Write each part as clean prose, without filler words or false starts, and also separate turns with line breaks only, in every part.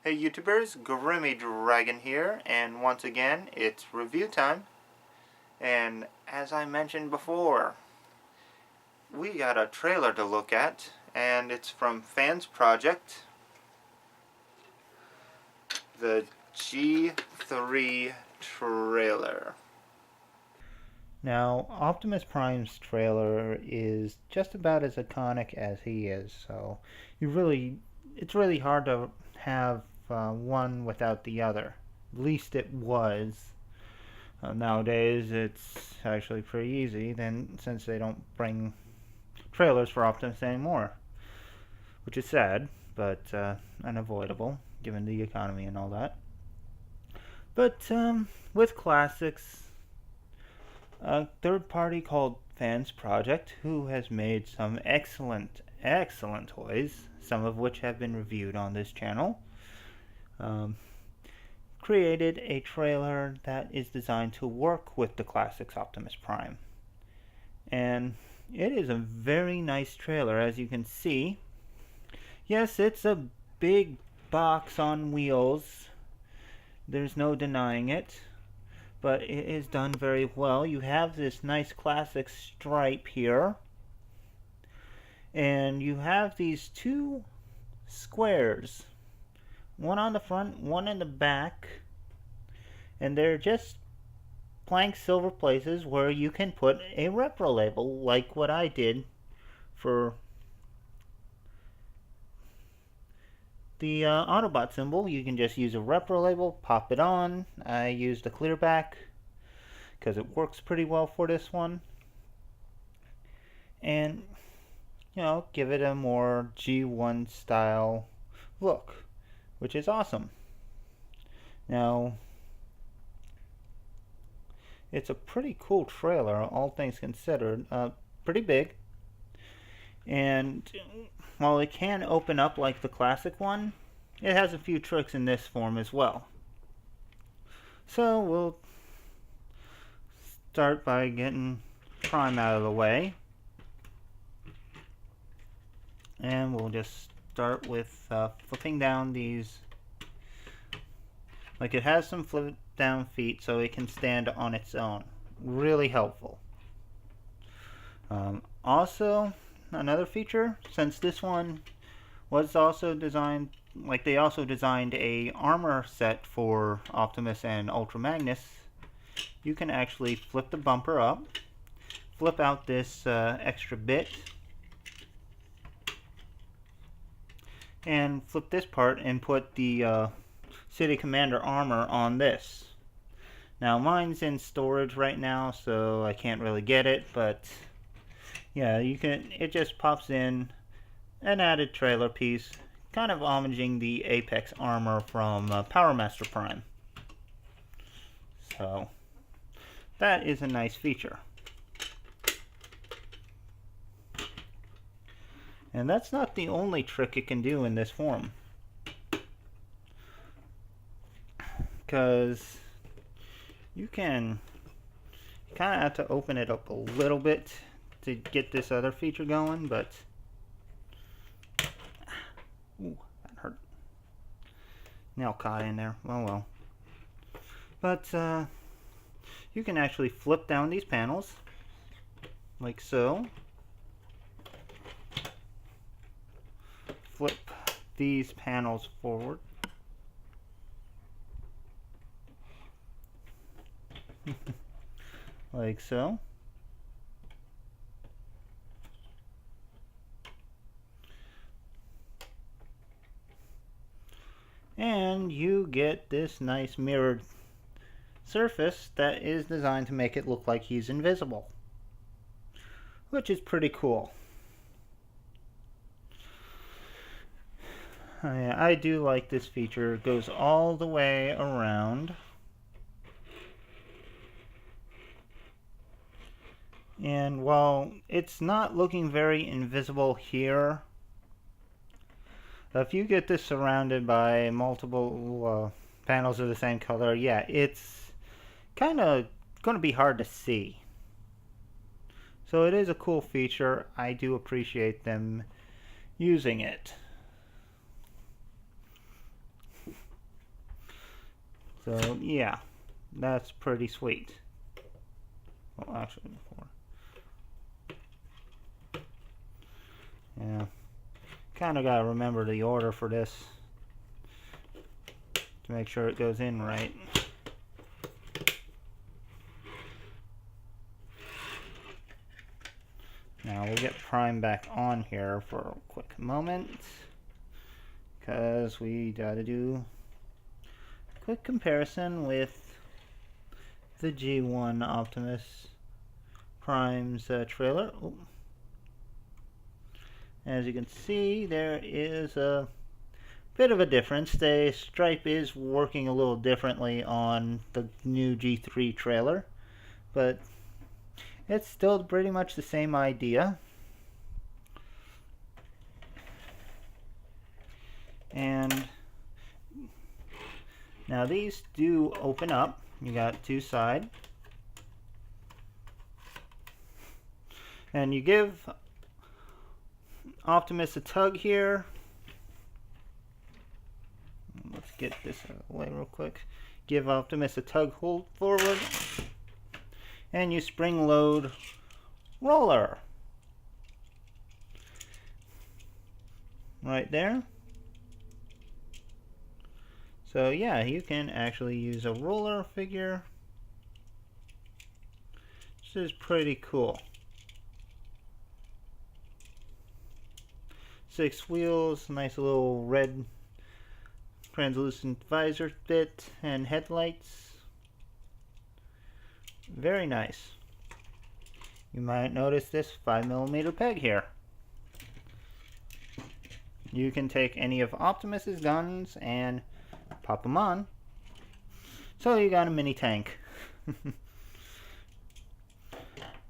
Hey YouTubers, Grimmy Dragon here, and once again, it's review time. And as I mentioned before, we got a trailer to look at, and it's from Fansproject, the G3 trailer. Now, Optimus Prime's trailer is just about as iconic as he is, so it's really hard to have one without the other. At least it was. Nowadays, it's actually pretty easy, since they don't bring trailers for Optimus anymore, which is sad, but unavoidable given the economy and all that. But with classics, a third party called Fansproject, who has made some excellent toys, some of which have been reviewed on this channel, created a trailer that is designed to work with the classics Optimus Prime. And it is a very nice trailer, as you can see. Yes, it's a big box on wheels. There's no denying it. But it is done very well. You have this nice classic stripe here. And you have these two squares. One on the front, one in the back. And they're just blank silver places where you can put a repro label, like what I did for the Autobot symbol. You can just use a repro label, pop it on. I used a clear back because it works pretty well for this one. And, you know, give it a more G1 style look, which is awesome. Now, it's a pretty cool trailer, all things considered. Pretty big. And while it can open up like the classic one, it has a few tricks in this form as well. So we'll start by getting Prime out of the way. And we'll just start with flipping down these. Like, it has some flip down feet so it can stand on its own. Really helpful. Also, another feature, since this one was also designed, like they also designed a armor set for Optimus and Ultra Magnus, you can actually flip the bumper up, flip out this extra bit, and flip this part and put the City Commander armor on this. Now mine's in storage right now, so I can't really get it, but yeah, it just pops in an added trailer piece, kind of homaging the Apex armor from Powermaster Prime. So that is a nice feature. And that's not the only trick it can do in this form, because you kind of have to open it up a little bit to get this other feature going, but ooh, that hurt. Nail caught in there. Oh well. But you can actually flip down these panels like so. Flip these panels forward. Like so. And you get this nice mirrored surface that is designed to make it look like he's invisible, which is pretty cool. I do like this feature. It goes all the way around. And while it's not looking very invisible here, if you get this surrounded by multiple panels of the same color, yeah, it's kind of going to be hard to see. So it is a cool feature. I do appreciate them using it. So yeah, that's pretty sweet. Well, actually, before. Yeah, kind of gotta remember the order for this to make sure it goes in right. Now we'll get Prime back on here for a quick moment, because we gotta do a quick comparison with the G1 Optimus Prime's trailer. Oh. As you can see, there is a bit of a difference. The stripe is working a little differently on the new G3 trailer, but it's still pretty much the same idea. And now these do open up. You got two sides. And you give Optimus a tug here. Let's get this out of the way real quick. Give Optimus a tug, hold forward, and you spring load roller. Right there. So yeah, you can actually use a roller figure. This is pretty cool. 6 wheels, nice little red translucent visor bit, and headlights. Very nice. You might notice this 5mm peg here. You can take any of Optimus's guns and pop them on. So you got a mini tank.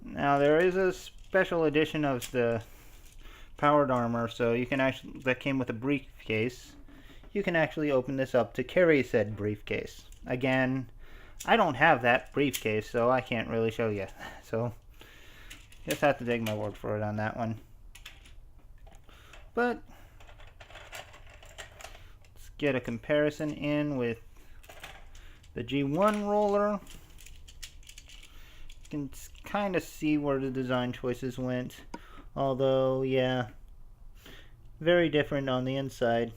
Now there is a special edition of the powered armor, so you can actually, that came with a briefcase. You can actually open this up to carry said briefcase. Again, I don't have that briefcase, so I can't really show you. So just have to take my word for it on that one. But let's get a comparison in with the G1 roller. You can kind of see where the design choices went. Although, yeah, very different on the inside.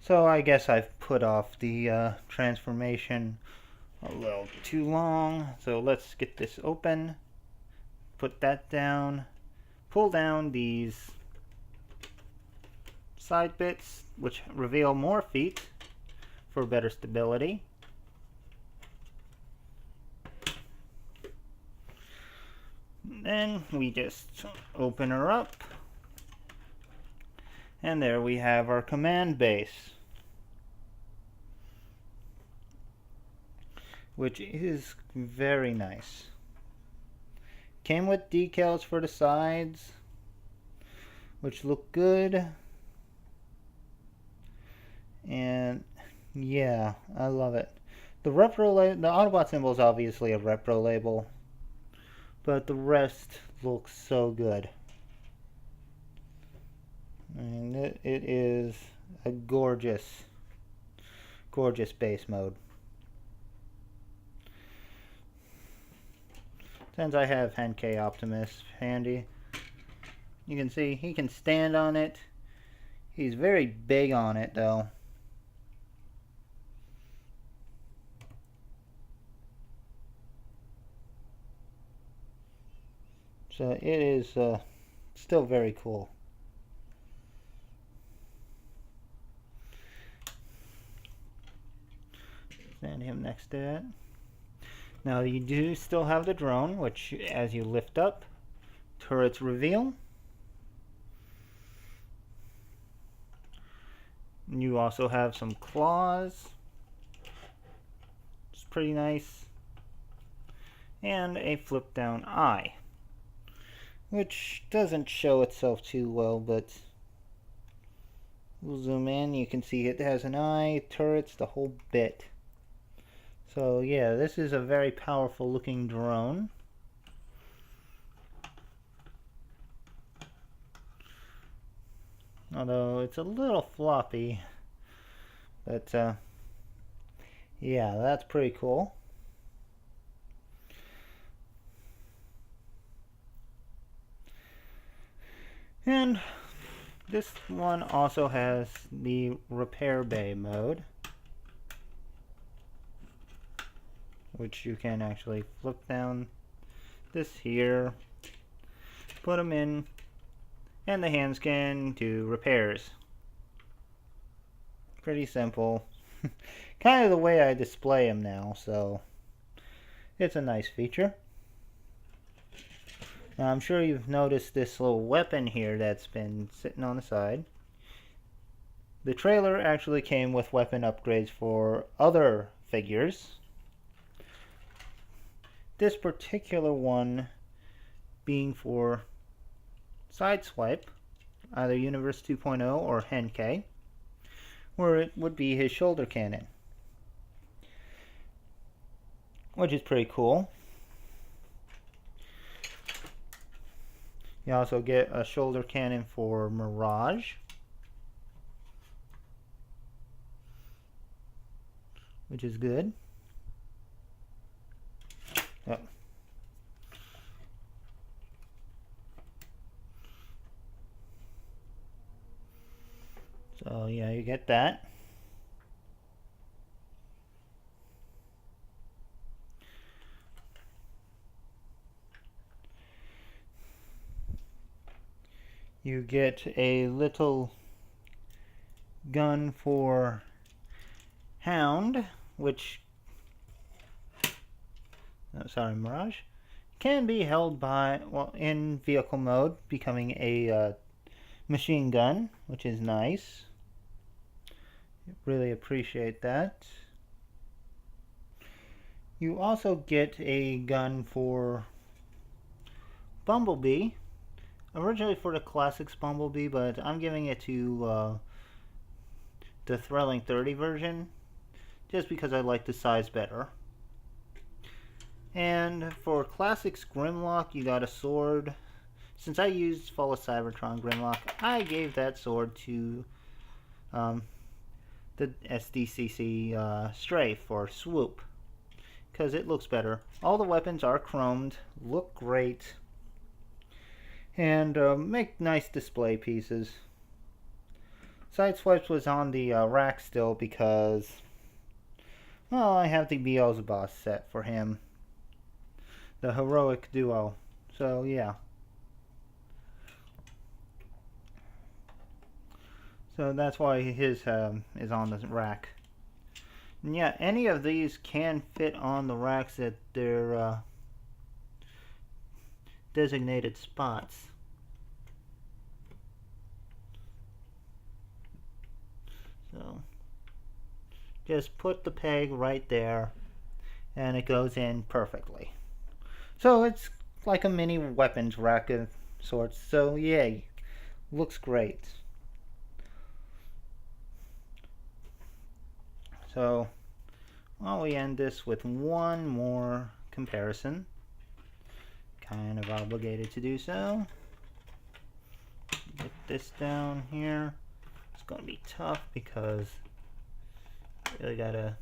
So I guess I've put off the transformation a little too long. So let's get this open. Put that down. Pull down these side bits, which reveal more feet for better stability. Then we just open her up, and there we have our command base, which is very nice. Came with decals for the sides, which look good, and yeah, I love it. The Autobot symbol is obviously a repro label, but the rest looks so good. And it is a gorgeous, gorgeous base mode. Since I have Henkei Optimus handy, you can see he can stand on it. He's very big on it though. So it is still very cool. Stand him next to it. Now you do still have the drone, which as you lift up, turrets reveal. You also have some claws. It's pretty nice. And a flip down eye, which doesn't show itself too well, but we'll zoom in. You can see it has an eye, turrets, the whole bit. So yeah, this is a very powerful looking drone. although it's a little floppy. But yeah, that's pretty cool. And this one also has the repair bay mode, which you can actually flip down this here, put them in, and the hands can do repairs. Pretty simple. Kind of the way I display them now, so it's a nice feature. Now, I'm sure you've noticed this little weapon here that's been sitting on the side. The trailer actually came with weapon upgrades for other figures. This particular one being for Sideswipe, either Universe 2.0 or Henkei, where it would be his shoulder cannon, which is pretty cool. You also get a shoulder cannon for Mirage, which is good. Oh. So yeah, you get that. You get a little gun for Hound, which, Mirage, can be held by, well, in vehicle mode, becoming a machine gun, which is nice. Really appreciate that. You also get a gun for Bumblebee, originally for the Classics Bumblebee, but I'm giving it to the Thrilling 30 version, just because I like the size better. And for Classics Grimlock, you got a sword. Since I used Fall of Cybertron Grimlock, I gave that sword to the SDCC Strafe or Swoop, because it looks better. All the weapons are chromed, look great, and make nice display pieces. Sideswipes was on the rack still because, well, I have the Beelzebub set for him, the Heroic Duo, so yeah. So that's why his is on the rack. And yeah, any of these can fit on the racks at their designated spots. So just put the peg right there and it goes in perfectly. So it's like a mini weapons rack of sorts. So yay, looks great. So well, we end this with one more comparison. Kind of obligated to do so. Get this down here. It's going to be tough because I really gotta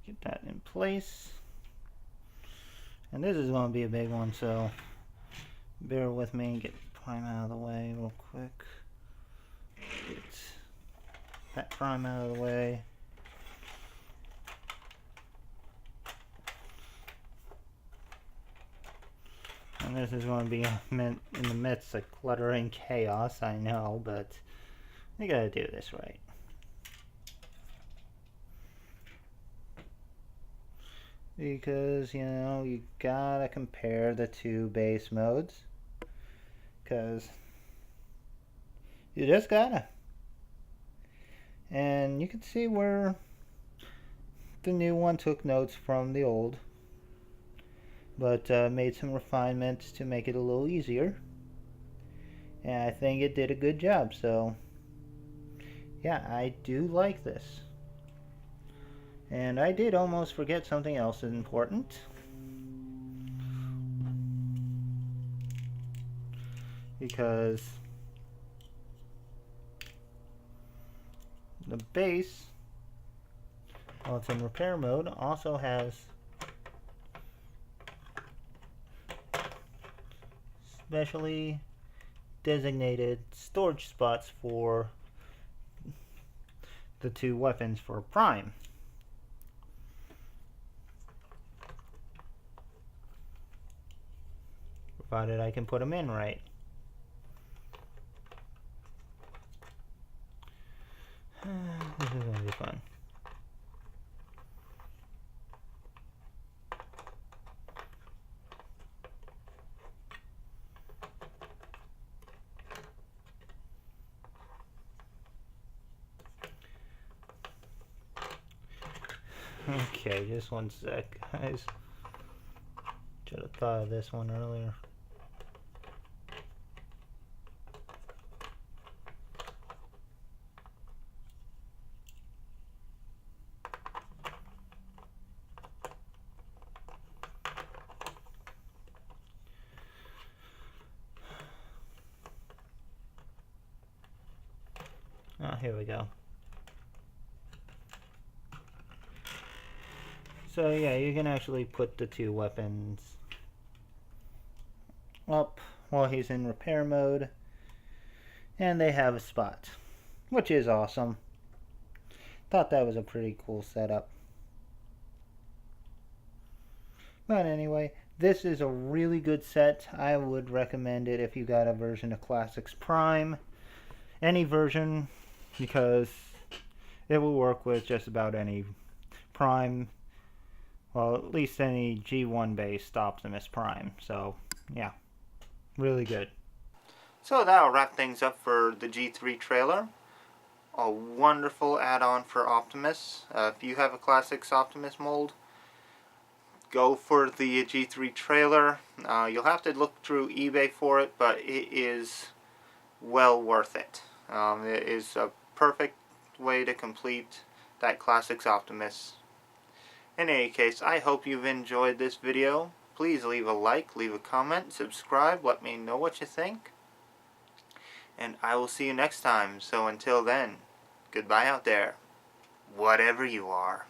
get that in place. And this is going to be a big one, so bear with me. Get Prime out of the way real quick. Get that Prime out of the way. And this is going to be in the midst of cluttering chaos, I know, but we gotta do this right. Because, you know, you gotta compare the two base modes. Because you just gotta. And you can see where the new one took notes from the old, but made some refinements to make it a little easier. And I think it did a good job, so Yeah, I do like this. And I did almost forget something else important. Because the base, while it's in repair mode, also has specially designated storage spots for the two weapons for Prime. Provided I can put them in right. This is going to be fun. Okay, just one sec, guys. Should have thought of this one earlier. Oh, here we go. So yeah, you can actually put the two weapons up while he's in repair mode, and they have a spot, which is awesome. Thought that was a pretty cool setup. But anyway, this is a really good set. I would recommend it if you got a version of Classics Prime. Any version, because it will work with just about any Prime, well, at least any G1 based Optimus Prime. So yeah, really good. So that'll wrap things up for the G3 trailer. A wonderful add-on for Optimus. If you have a Classics Optimus mold, go for the G3 trailer. You'll have to look through eBay for it, but it is well worth it. It is a perfect way to complete that Classics Optimus. In any case, I hope you've enjoyed this video. Please leave a like, leave a comment, subscribe, let me know what you think. And I will see you next time. So until then, goodbye out there, whatever you are.